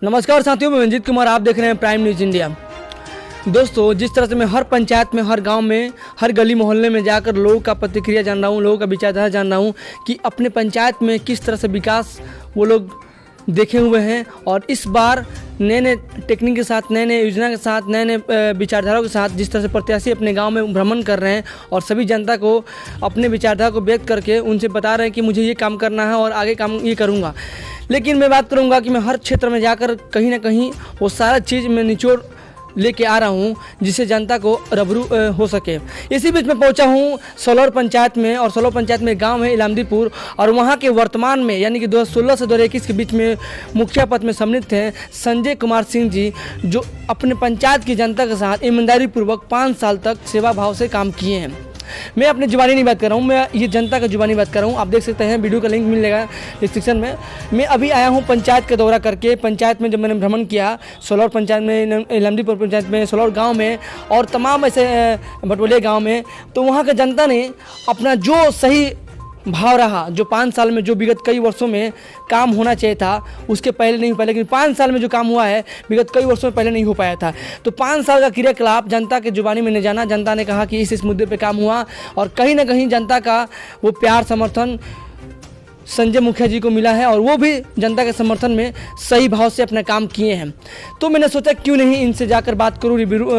नमस्कार साथियों, मैं मंजीत कुमार, आप देख रहे हैं प्राइम न्यूज़ इंडिया। दोस्तों, जिस तरह से मैं हर पंचायत में, हर गांव में, हर गली मोहल्ले में जाकर लोगों का प्रतिक्रिया जान रहा हूं, लोगों का विचारधारा जान रहा हूं कि अपने पंचायत में किस तरह से विकास वो लोग देखे हुए हैं। और इस बार नए नए टेक्निक के साथ, नए नए योजना के साथ, नए नए विचारधाराओं के साथ जिस तरह से प्रत्याशी अपने गांव में भ्रमण कर रहे हैं और सभी जनता को अपने विचारधारा को व्यक्त करके उनसे बता रहे हैं कि मुझे ये काम करना है और आगे काम ये करूँगा। लेकिन मैं बात करूँगा कि मैं हर क्षेत्र में जाकर कहीं ना कहीं वो सारा चीज़ मैं निचोड़ लेके आ रहा हूँ जिससे जनता को रूबरू हो सके। इसी बीच में पहुँचा हूँ सलौर पंचायत में, और सलौर पंचायत में गांव है इलामदीपुर, और वहाँ के वर्तमान में यानी कि 2016 से 2021 के बीच में मुखिया पद में सम्मिलित हैं संजय कुमार सिंह जी, जो अपने पंचायत की जनता के साथ ईमानदारी पूर्वक 5 साल तक सेवा भाव से काम किए हैं। मैं अपनी जुबानी नहीं बात कर रहा हूँ, मैं ये जनता का जुबानी बात कर रहा हूँ। आप देख सकते हैं, वीडियो का लिंक मिलेगा डिस्क्रिप्शन में। मैं अभी आया हूँ पंचायत का दौरा करके। पंचायत में जब मैंने भ्रमण किया, सलौर पंचायत में, इलामदीपुर पंचायत में, सलौर गांव में और तमाम ऐसे भटोलिया गांव में, तो वहाँ के जनता ने अपना जो सही भाव रहा, जो 5 साल में, जो विगत कई वर्षों में काम होना चाहिए था उसके पहले नहीं हो पाया, लेकिन 5 साल में जो काम हुआ है विगत कई वर्षों में पहले नहीं हो पाया था। तो 5 साल का क्रियाकलाप जनता के जुबानी में नहीं जाना, जनता ने कहा कि इस मुद्दे पे काम हुआ और कहीं ना कहीं जनता का वो प्यार समर्थन संजय मुखिया जी को मिला है और वो भी जनता के समर्थन में सही भाव से अपना काम किए हैं। तो मैंने सोचा क्यों नहीं इनसे जाकर बात करूं,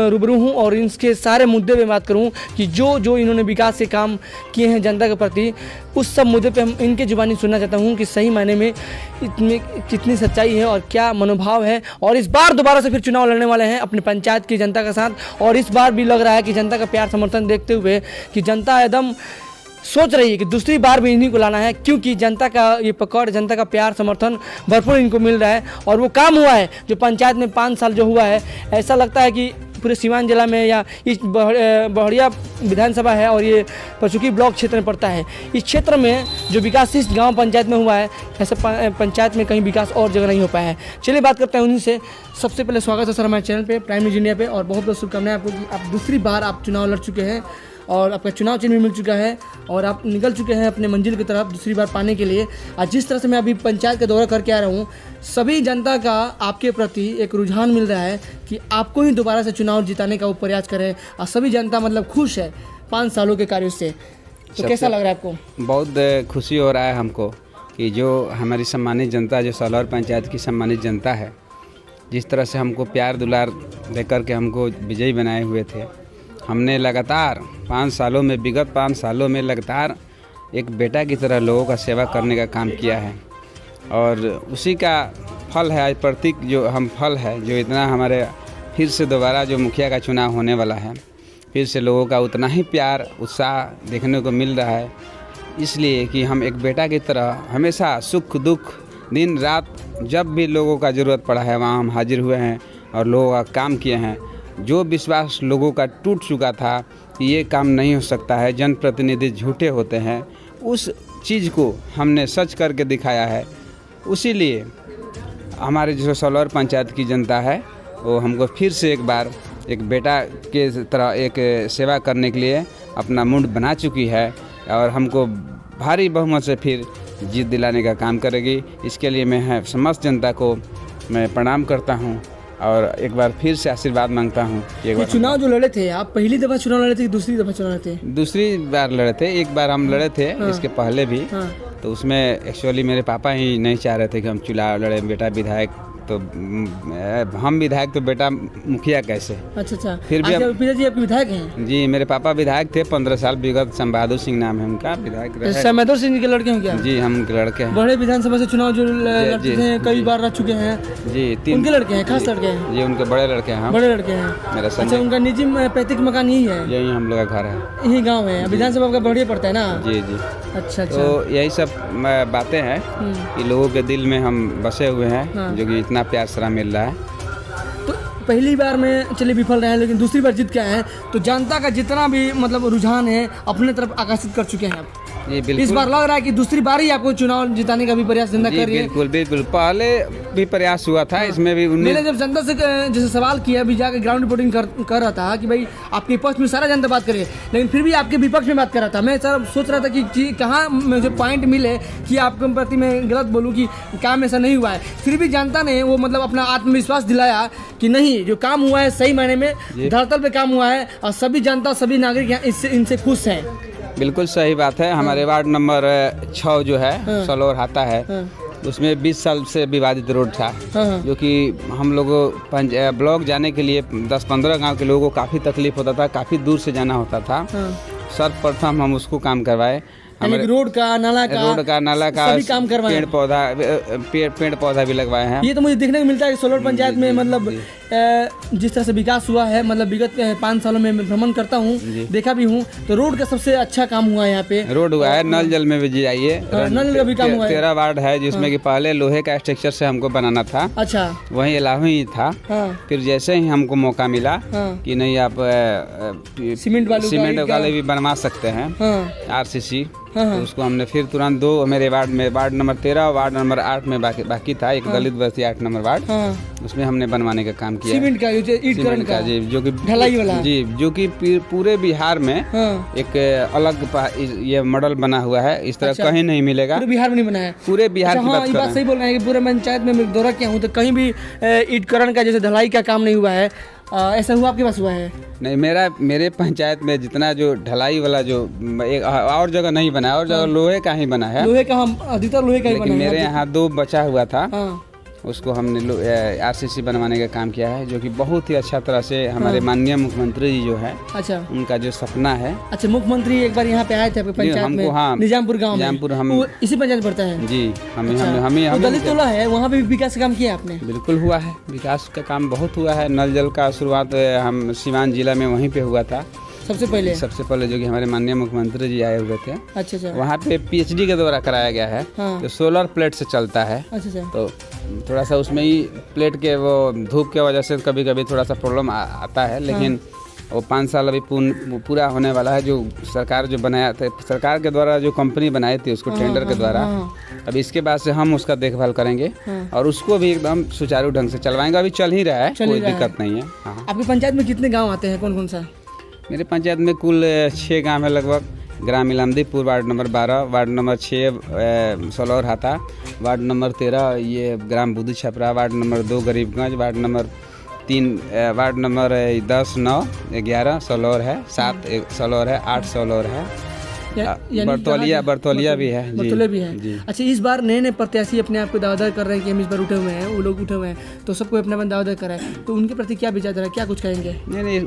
रूबरू हूं और इनके सारे मुद्दे पे बात करूं कि जो इन्होंने विकास के काम किए हैं जनता के प्रति, उस सब मुद्दे पे हम इनके जुबानी सुनना चाहता हूं कि सही मायने में इतनी कितनी सच्चाई है और क्या मनोभाव है। और इस बार दोबारा से फिर चुनाव लड़ने वाले हैं अपने पंचायत की जनता के साथ, और इस बार भी लग रहा है कि जनता का प्यार समर्थन देखते हुए कि जनता एकदम सोच रही है कि दूसरी बार भी इन्हीं को लाना है, क्योंकि जनता का ये पकड़, जनता का प्यार समर्थन भरपूर इनको मिल रहा है। और वो काम हुआ है जो पंचायत में 5 साल जो हुआ है, ऐसा लगता है कि पूरे सीवान जिला में या इस बहड़िया विधानसभा है और ये पचुकी ब्लॉक क्षेत्र में पड़ता है, इस क्षेत्र में जो विकास इस गांव पंचायत में हुआ है, ऐसा पंचायत में कहीं विकास और जगह नहीं हो पाया है। चलिए बात करते हैं उन्हीं से। सबसे पहले स्वागत है सर हमारे चैनल पे, प्राइम न्यूज़ इंडिया पे, और बहुत बहुत शुभकामनाएं आपको कि आप दूसरी बार आप चुनाव लड़ चुके हैं और आपका चुनाव चिन्ह भी मिल चुका है और आप निकल चुके हैं अपने मंजिल की तरफ दूसरी बार पाने के लिए। आज जिस तरह से मैं अभी पंचायत का दौरा करके आ रहा हूँ, सभी जनता का आपके प्रति एक रुझान मिल रहा है कि आपको ही दोबारा से चुनाव जिताने का वो प्रयास करें, और सभी जनता मतलब खुश है 5 सालों के कार्यों से। तो कैसा लग रहा है आपको? बहुत खुशी हो रहा है हमको कि जो हमारी सम्मानित जनता, जो सलौर पंचायत की सम्मानित जनता है, जिस तरह से हमको प्यार दुलार देकर के हमको विजयी बनाए हुए थे। हमने लगातार 5 सालों में, विगत 5 सालों में लगातार एक बेटा की तरह लोगों का सेवा करने का काम किया है, और उसी का फल है आज प्रतीक जो हम फल है, जो इतना हमारे फिर से दोबारा जो मुखिया का चुनाव होने वाला है, फिर से लोगों का उतना ही प्यार उत्साह देखने को मिल रहा है। इसलिए कि हम एक बेटा की तरह हमेशा सुख दुख, दिन रात, जब भी लोगों का ज़रूरत पड़ा है वहाँ हम हाजिर हुए हैं और लोगों का काम किए हैं। जो विश्वास लोगों का टूट चुका था कि ये काम नहीं हो सकता है, जनप्रतिनिधि झूठे होते हैं, उस चीज़ को हमने सच करके दिखाया है। उसीलिए हमारे जो सलौर पंचायत की जनता है वो हमको फिर से एक बार एक बेटा के तरह एक सेवा करने के लिए अपना मूड बना चुकी है, और हमको भारी बहुमत से फिर जीत दिलाने का काम करेगी। इसके लिए मैं समस्त जनता को मैं प्रणाम करता हूँ और एक बार फिर से आशीर्वाद मांगता हूँ। ये चुनाव जो लड़े थे, आप पहली दफ़ा चुनाव लड़े थे कि दूसरी दफ़ा चुनाव लड़े थे? दूसरी बार लड़े थे। एक बार हम लड़े थे इसके पहले भी। तो उसमें एक्चुअली मेरे पापा ही नहीं चाह रहे थे कि हम चुनाव लड़े, बेटा विधायक, तो हम विधायक तो बेटा मुखिया कैसे। अच्छा। फिर भी पिताजी आपके विधायक हैं? जी, मेरे पापा विधायक थे 15 साल विगत। शमबहादुर सिंह नाम है उनका, विधायक रहे। शमबहादुर सिंह के लड़के हैं क्या? जी, हम उनके लड़के हैं। बड़े विधानसभा से चुनाव जो लड़ते हैं, कई बार लड़ चुके हैं जी। उनके लड़के हैं, खास लड़के हैं? जी, उनके बड़े लड़के हैं। बड़े लड़के हैं, मेरा। अच्छा, उनका निजी पैतृक मकान यही है? यही हम लोग का घर है, यही गाँव है। विधानसभा का बढ़िया पड़ता है ना? जी। अच्छा। तो यही सब बातें हैं कि लोगों के दिल में हम बसे हुए हैं, जो कि इतना प्यार सरा मिल रहा है। तो पहली बार में चलिए विफल रहे हैं, लेकिन दूसरी बार जीत के आए हैं, तो जनता का जितना भी मतलब रुझान है अपने तरफ आकर्षित कर चुके हैं आप? जी इस बिल्कुल बार लग रहा है कि दूसरी बार ही आपको चुनाव जिताने का भी प्रयास जनता जी कर रही है। बिल्कुल बिल्कुल, पहले भी प्रयास हुआ था, इसमें भी मैंने 19 जब जनता से जैसे सवाल किया, अभी जाकर ग्राउंड रिपोर्टिंग कर रहा था कि भाई आपके पक्ष में सारा जनता बात करे, लेकिन फिर भी आपके विपक्ष में बात कर रहा था। मैं सर सोच रहा था कि कहाँ मुझे पॉइंट मिले कि आपके प्रति मैं गलत बोलूँ कि काम ऐसा नहीं हुआ है। फिर भी जनता ने वो मतलब अपना आत्मविश्वास दिलाया कि नहीं, जो काम हुआ है सही मायने में धरातल पे काम हुआ है और सभी जनता सभी नागरिक यहाँ इनसे खुश हैं। बिल्कुल सही बात है। हमारे वार्ड नंबर 6 जो है सलौर हाता है, उसमें 20 साल से विवादित रोड था, जो कि हम लोगों ब्लॉक जाने के लिए 10-15 गांव के लोगों को काफ़ी तकलीफ होता था, काफ़ी दूर से जाना होता था। सर्वप्रथम हम उसको काम करवाए, हमारे रोड का नाला का सभी काम करवाए, पेड़ पौधा भी लगवाए हैं। ये तो मुझे देखने को मिलता है कि सोलर पंचायत में मतलब जिस तरह से विकास हुआ है, मतलब विगत 5 सालों में मैं भ्रमण करता हूँ, देखा भी हूँ, तो रोड का सबसे अच्छा काम हुआ है यहाँ पे। रोड हुआ है, नल जल में भी जाइए, नल का भी काम हुआ है। 13 वार्ड है जिसमें कि पहले लोहे का स्ट्रक्चर से हमको बनाना था, अच्छा, वहीं इलाही ही था। फिर जैसे ही हमको मौका मिला कि नहीं आप सीमेंट वाले भी बनवा सकते हैं RCC, तो उसको हमने फिर तुरंत 2 मेरे वार्ड में, वार्ड नंबर 13 वार्ड नंबर 8 में बाकी था, एक दलित बस्ती 8 नंबर वार्ड, उसमें हमने बनवाने का काम किया, सीमेंट का, ईंट का जी, जो कि ढलाई वाला जी, जो कि पूरे बिहार में एक अलग ये मॉडल बना हुआ है, इस तरह कहीं नहीं मिलेगा, पूरे बिहार में नहीं बना है, पूरे बिहार की बात ये बात सही बोल रहे हैं कि पूरे पंचायत में मैं दौरा किया हूँ तो कहीं भी ईंटकरण का जैसे ढलाई का काम नहीं हुआ है। ऐसा हुआ आपके पास हुआ है? नहीं, मेरे पंचायत में जितना जो ढलाई वाला जो एक और जगह नहीं बना है, और जगह लोहे का ही बना है, लोहे का, हम अधिकतर लोहे का ही बना है। मेरे यहाँ 2 बचा हुआ था, उसको हमने RCC बनवाने का काम किया है, जो कि बहुत ही अच्छा तरह से हमारे माननीय मुख्यमंत्री जी जो है, अच्छा, उनका जो सपना है। अच्छा, मुख्यमंत्री एक बार यहाँ पे आए थे पंचायत में, हाँ, निजामपुर गांव में, हम इसी पंचायत पड़ता है जी। हमें दलित टोला है, वहाँ पे भी विकास का काम किया आपने? बिल्कुल हुआ है, विकास का काम बहुत हुआ है। नल जल का शुरुआत हम सीवान जिला में वहीं पे हुआ था सबसे पहले जो कि हमारे माननीय मुख्यमंत्री जी आए हुए थे। अच्छा, वहाँ पे PhD के द्वारा कराया गया है, तो सोलर प्लेट से चलता है। अच्छा, तो थोड़ा सा उसमें ही प्लेट के वो धूप के वजह से कभी कभी थोड़ा सा प्रॉब्लम आता है, लेकिन वो 5 साल अभी पूरा होने वाला है। जो सरकार जो बनाया था, सरकार के द्वारा जो कंपनी बनाई थी उसको टेंडर के द्वारा, अब इसके बाद से हम उसका देखभाल करेंगे और उसको भी एकदम सुचारू ढंग से चलवाएंगे। अभी चल ही रहा है, कोई दिक्कत नहीं है। आपकी पंचायत में कितने गाँव आते हैं, कौन कौन सा? मेरे पंचायत में कुल 6 गांव है लगभग। ग्राम Ilamdipur ward number 12, ward number 6 Salaur Hata, ward number 13 ये ग्राम Buddhi Chhapra, ward number 2 Garibganj, ward number 3 ward number 10, 9, 11 Salaur है, 7 सलौर है, 8 सलौर है, बरतौलिया भी है जी। अच्छा, इस बार नए प्रत्याशी अपने आप को दावेदार कर रहे हैं कि हम इस बार उठे हुए हैं, वो लोग उठे हुए हैं, तो सबको अपना दावेदार कराए, तो उनके प्रति क्या विचारधारा, क्या कुछ कहेंगे? नहीं,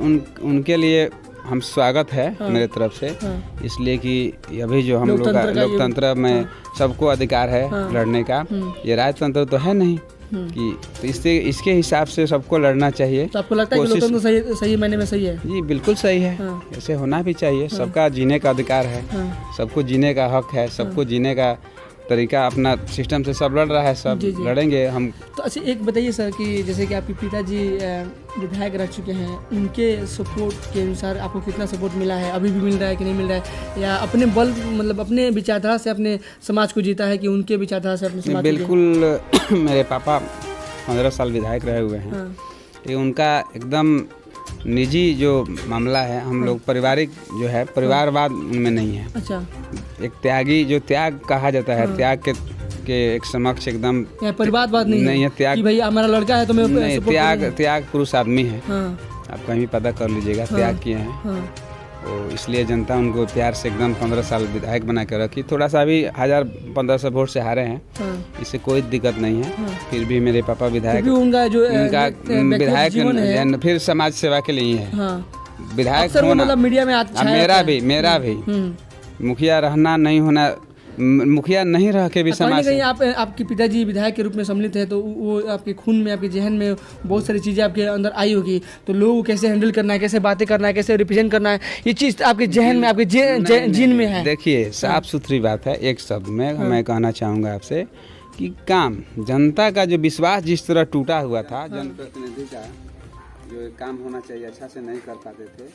उनके लिए हम स्वागत है मेरे तरफ से, इसलिए कि अभी जो हम लोग लोकतंत्र में सबको अधिकार है लड़ने का, ये राजतंत्र तो है नहीं कि, तो इसके हिसाब से सबको लड़ना चाहिए। तो आपको लगता है कि लोकतंत्र सही मायने में सही है? जी बिल्कुल सही है, ऐसे होना भी चाहिए। सबका जीने का अधिकार है, सबको जीने का हक है, सबको जीने का तरीका अपना सिस्टम से सब लड़ रहा है, सब लड़ेंगे हम। तो अच्छा, एक बताइए सर कि जैसे कि आपके पिताजी विधायक रह चुके हैं, उनके सपोर्ट के अनुसार आपको कितना सपोर्ट मिला है, अभी भी मिल रहा है कि नहीं मिल रहा है, या अपने बल मतलब अपने विचारधारा से अपने समाज को जीता है कि उनके विचारधारा से अपने समाज? बिल्कुल मेरे पापा 15 साल विधायक रहे हुए हैं, ये उनका एकदम निजी जो मामला है। हम लोग पारिवारिक जो है, परिवारवाद उनमें नहीं है। अच्छा, एक त्यागी जो त्याग कहा जाता है, त्याग के एक समक्ष एकदम परिवारवाद नहीं है। त्याग कि भाई हमारा लड़का है तो मैं नहीं, त्याग पुरुष आदमी है। आप कहीं भी पता कर लीजिएगा, त्याग किए हैं, तो इसलिए जनता उनको प्यार से एकदम 15 साल विधायक बना कर रखी। थोड़ा सा अभी 1500 वोट से हारे हैं, इससे कोई दिक्कत नहीं है। फिर भी मेरे पापा विधायक, उनका विधायक फिर समाज सेवा के लिए है। विधायक मतलब मीडिया में मेरा भी मुखिया रहना नहीं होना, मुखिया नहीं रह के भी समाज कहीं आपके पिताजी विधायक के रूप में सम्मिलित है, तो वो आपके खून में, आपके जहन में बहुत सारी चीज़ें आपके अंदर आई होगी, तो लोगों को कैसे हैंडल करना है, कैसे बातें करना है, कैसे रिप्रेजेंट करना है, ये चीज़ आपके जहन में, आपके जीन में है। देखिए, साफ सुथरी बात है। एक शब्द में मैं कहना चाहूँगा आपसे कि काम जनता का जो विश्वास जिस तरह टूटा हुआ था जनप्रतिनिधि का, जो एक काम होना चाहिए अच्छा से नहीं कर पाते थे,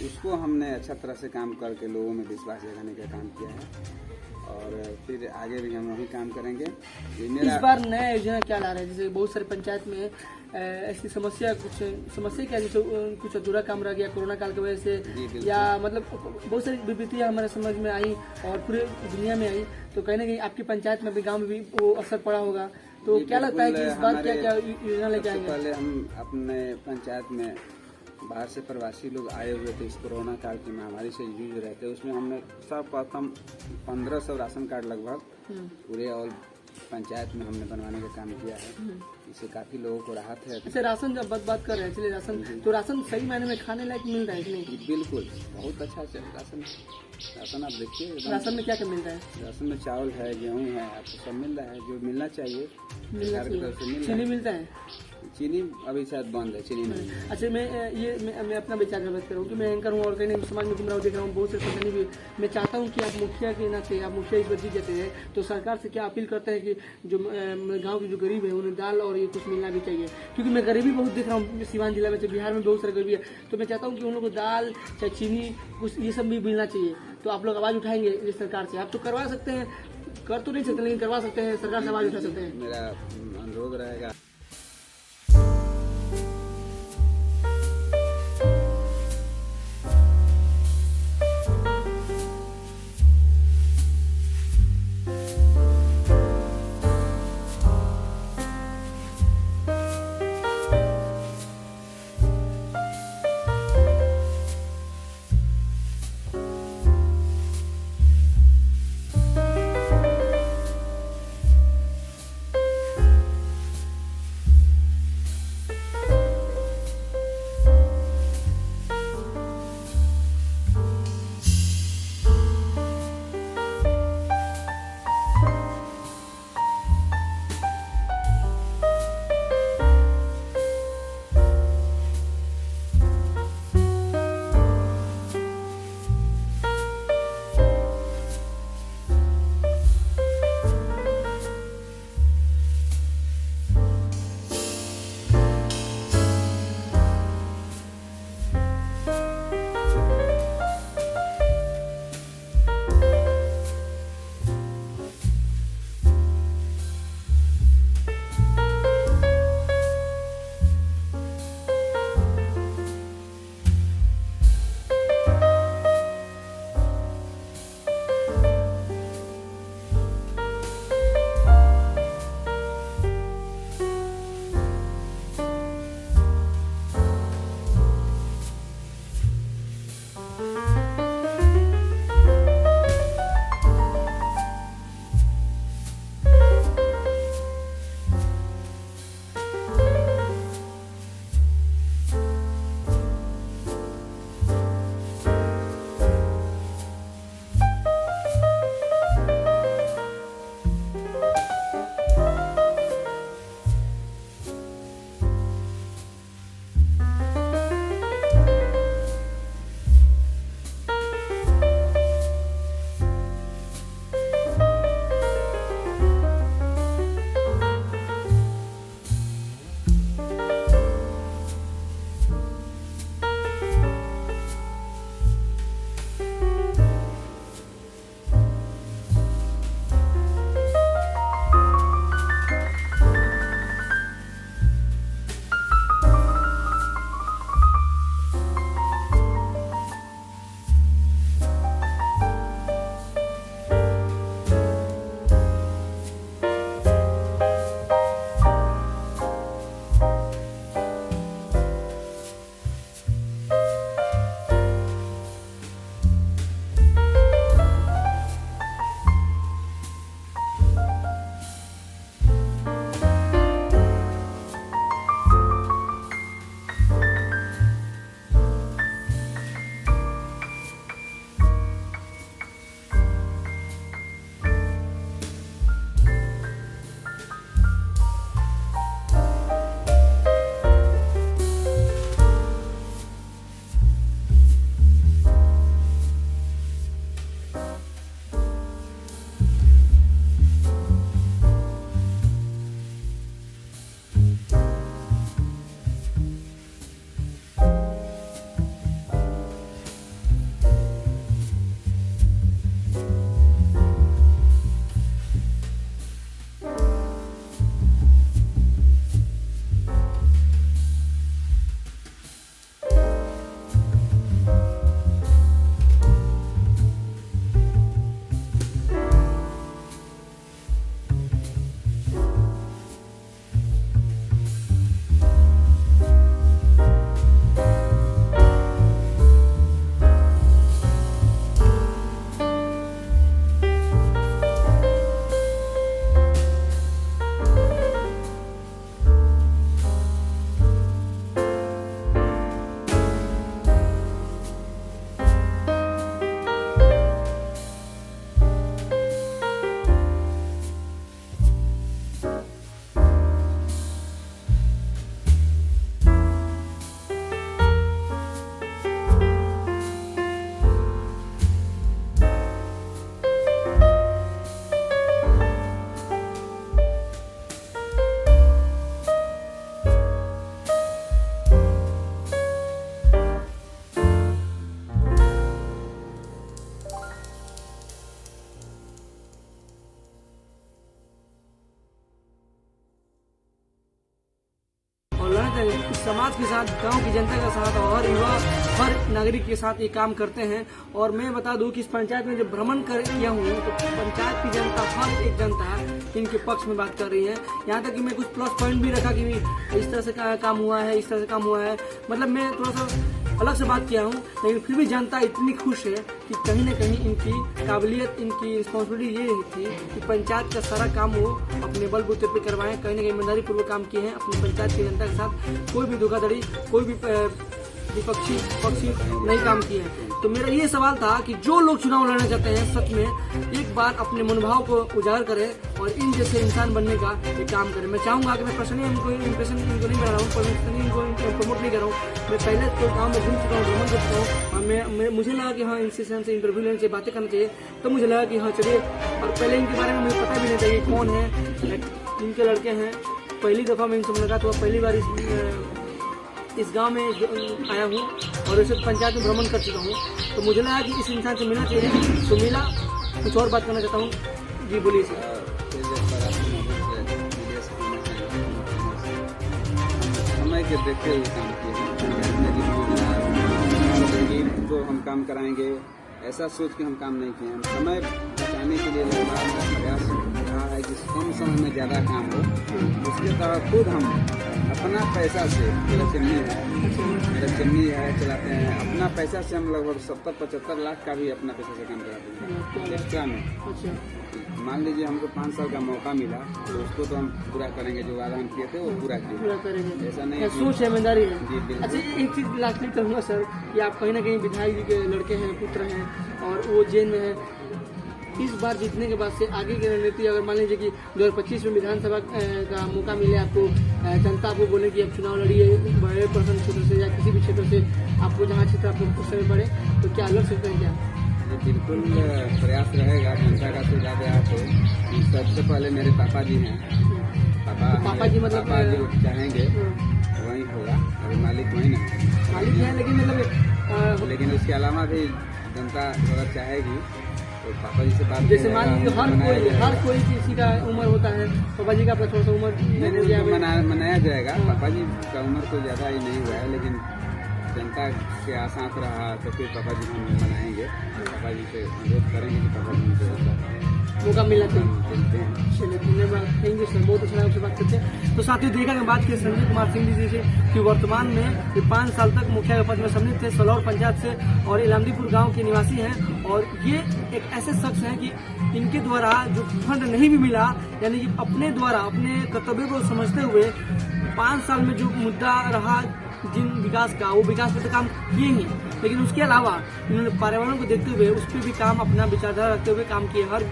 उसको हमने अच्छा तरह से काम करके लोगों में विश्वास जगाने का काम किया है और फिर आगे भी हम वही काम करेंगे। ये इस मेरा बार नया योजना क्या ला रहे हैं? जैसे बहुत सारे पंचायत में ऐसी समस्या क्या, जैसे कुछ अधूरा काम रह गया कोरोना काल की वजह जी, से, बिल्कुल। या मतलब बहुत सारी विपत्तियां हमारे समझ में आई और पूरे दुनिया में आई, तो कहीं ना कहीं आपकी पंचायत में भी, गाँव में भी वो असर पड़ा होगा। तो जी, क्या लगता है कि इस बार क्या हमारे- क्या योजना लेके सबसे आएंगे? पहले हम अपने पंचायत में बाहर से प्रवासी लोग आए हुए थे, इस कोरोना काल की महामारी से जूझ रहे थे, उसमें हमने सर्वप्रथम 1500 राशन कार्ड लगभग पूरे और पंचायत में हमने बनवाने का काम किया है। इससे काफ़ी लोगों को राहत है। अच्छा, राशन जब बात कर रहे हैं, चलिए राशन, तो राशन सही मायने में खाने लायक मिल रहा है कि नहीं? बिल्कुल बहुत अच्छा से राशन आप देखिए एकदम- राशन में क्या क्या मिल रहा है? राशन में चावल है, गेहूँ है, आपको सब मिल रहा है जो मिलना चाहिए। मिलना सरकार की तरफ से चाहिए। मिल रहा चीनी है। मिलता है? चीनी अभी शायद बंद है, चीनी नहीं है। अच्छा, मैं अपना विचार व्यक्त करूँ कि मैं एंकर हूँ और कहीं ना समाज में घूम रहा हूँ, देख रहा हूँ बहुत से परेशानी भी। मैं चाहता हूँ कि आप मुखिया के नाते, आप मुखिया इस बच्ची कहते हैं, तो सरकार से क्या अपील करते हैं कि जो गांव के जो गरीब है उन्हें दाल और ये कुछ मिलना भी चाहिए, क्योंकि मैं गरीबी बहुत देख रहा हूँ सीवान जिला में, बिहार में बहुत सारी गरीबी है, तो मैं चाहता हूँ कि उन लोगों को दाल चाहे चीनी कुछ ये सब भी मिलना चाहिए। तो आप लोग आवाज़ उठाएंगे इस सरकार से? आप तो करवा सकते हैं, कर तो नहीं सकते लेकिन करवा सकते हैं, सरकार से आवाज़ उठा सकते हैं। मेरा अनुरोध रहेगा चाहते हैं इस समाज के साथ, गांव की जनता के साथ और युवा हर नागरिक के साथ ये काम करते हैं। और मैं बता दूं कि इस पंचायत में जब भ्रमण किया हूँ तो पंचायत की जनता, हर एक जनता इनके पक्ष में बात कर रही है। यहाँ तक कि मैं कुछ प्लस पॉइंट भी रखा कि इस तरह से काम हुआ है, इस तरह से काम हुआ है, मतलब मैं थोड़ा सा अलग से बात किया हूँ, लेकिन फिर भी जनता इतनी खुश है कि कहीं ना कहीं इनकी काबिलियत, इनकी रिस्पॉन्सिबिलिटी ये थी कि पंचायत का सारा काम वो अपने बलबूते पे करवाएं। कहीं ना कहीं ईमानदारी पूर्वक काम किए हैं अपनी पंचायत की जनता के साथ, कोई भी धोखाधड़ी, कोई भी विपक्षी पक्षी नहीं काम किए हैं। तो मेरा ये सवाल था कि जो लोग चुनाव लड़ना चाहते हैं सच में एक बार अपने मनोभाव को उजागर करें और इन जैसे इंसान बनने का एक काम करें। मैं चाहूंगा कि मैं पर्सनली इनको इम्प्रेशन इनको नहीं बना रहा हूँ, पर्सनली इनको प्रमोट नहीं कर रहा हूँ। मैं पहले तो गाँव में घूम चुका हूँ, भ्रमण कर चुका हूँ और मुझे लगा कि हाँ इनसे इंटरव्यू लेने से बातें करना चाहिए। तो मुझे लगा कि हाँ चलिए, और पहले इनके बारे में मुझे पता भी नहीं था कि कौन है, इनके लड़के हैं। पहली दफ़ा मैं इनसे मुलाकात हुआ, पहली बार इस गांव में आया हूँ और इस पंचायत में भ्रमण कर चुका हूँ। तो मुझे लगा कि इस इंसान से मिलना चाहिए, तो मिला। कुछ और बात करना चाहता हूँ, जी बोलिए सर। समय के देखते हुए काम किए तो हम काम कराएंगे, ऐसा सोच के हम काम नहीं किए हैं। समय बचाने के लिए लगातार प्रयास रहा है कि कम समय में ज़्यादा काम हो। उसके तहत खुद हम अपना पैसा से, मेरा चिमनी है चलाते हैं, अपना पैसा से हम लगभग 70-75 लाख का भी अपना पैसा से काम कराते हैं एक्स्ट्रा में। मान लीजिए हमको 5 साल का मौका मिला तो उसको तो हम पूरा करेंगे, जो वादा हम किए थे वो पूरा करेंगे। ऐसा नहीं, सोच है, ईमानदारी है। जी बिल्कुल। अच्छा, एक चीज लास्टली कहूँगा सर कि आप कहीं ना कहीं विधायक जी के लड़के हैं, पुत्र हैं और वो जेल में है। इस बार जीतने के बाद से आगे की रणनीति, अगर मान लीजिए कि 2025 में विधानसभा का मौका मिले आपको, जनता आपको बोले कि आप चुनाव लड़िए बड़े पर्सन क्षेत्र से या किसी भी क्षेत्र से, आपको जहाँ क्षेत्र आपको उस समय पड़े, तो क्या लड़ सकते हैं क्या? बिल्कुल प्रयास रहेगा जनता का सुझाव है। तो सबसे पहले मेरे पापा जी हैं, पापा जी मतलब पापा जो चाहेंगे वही होगा, अभी मालिक वही नहीं, मालिक है लेकिन मतलब लेकिन उसके अलावा भी जनता अगर चाहेगी तो पापा जी से बात, जैसे मान लीजिए हर कोई किसी का उम्र होता है, पापा जी का अपना थोड़ा सा उम्र मनाया जाएगा। पापा जी का उम्र तो ज़्यादा ही नहीं हुआ है, लेकिन जनता के आसात रहा तो फिर पापा जी हम मनाएंगे। पापा जी से अनुरोध करेंगे कि पापा जी को मौका मिला चाहिए। चलिए धन्यवाद, थैंक यू सर, बहुत अच्छा लगा आपसे बात करते हैं। तो साथियों, देखा कि बात की संजय कुमार सिंह जी से कि वर्तमान में ये 5 साल तक मुखिया के पद में सम्मिलित थे सलौर पंचायत से और इलामदीपुर गांव के निवासी हैं। और ये एक ऐसे शख्स हैं कि इनके द्वारा जो फंड नहीं भी मिला, यानी कि अपने द्वारा अपने कर्तव्य को समझते हुए 5 साल में जो मुद्दा रहा जिन विकास का, वो विकास पे तो काम किए ही, लेकिन उसके अलावा इन्होंने पर्यावरण को देखते हुए उस पर भी काम, अपना विचारधारा रखते हुए काम किए। हर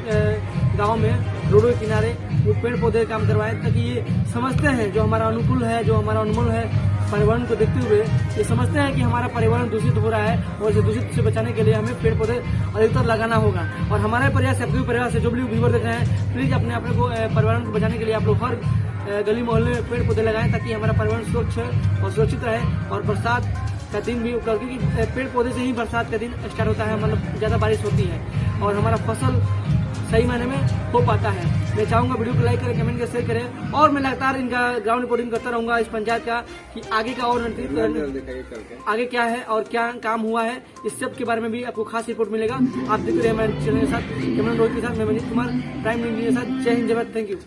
गांव में रोडों के किनारे वो पेड़ पौधे काम करवाए, ताकि ये समझते हैं जो हमारा अनुकूल है, जो हमारा अनुमूल है, पर्यावरण को देखते हुए ये समझते हैं कि हमारा पर्यावरण दूषित हो रहा है और इसे दूषित से बचाने के लिए हमें पेड़ पौधे अधिकतर लगाना होगा। और हमारे प्रयास से, आपके प्रयास से जो भी व्यूअर देख रहे हैं, प्लीज अपने को पर्यावरण को बचाने के लिए आप लोग हर गली मोहल्ले में पेड़ पौधे लगाएं, ताकि हमारा पर्यावरण स्वच्छ और सुरक्षित रहे। और बरसात का दिन भी, क्योंकि पेड़ पौधे से ही बरसात का दिन स्टार्ट होता है, मतलब ज़्यादा बारिश होती है और हमारा फसल सही मायने में हो पाता है। मैं चाहूँगा वीडियो को लाइक करें, कमेंट करें, शेयर करें और मैं लगातार इनका ग्राउंड रिपोर्टिंग करता रहूँगा इस पंचायत का कि आगे का और आगे क्या है और क्या काम हुआ है, इस सब के बारे में भी आपको खास रिपोर्ट मिलेगा। आप देखते रहे हमारे चैनल के साथ, कैमरा रोहित के साथ, मैं मनीष कुमार, प्राइम न्यूज़ के साथ। जय हिंद, जय भारत, थैंक यू।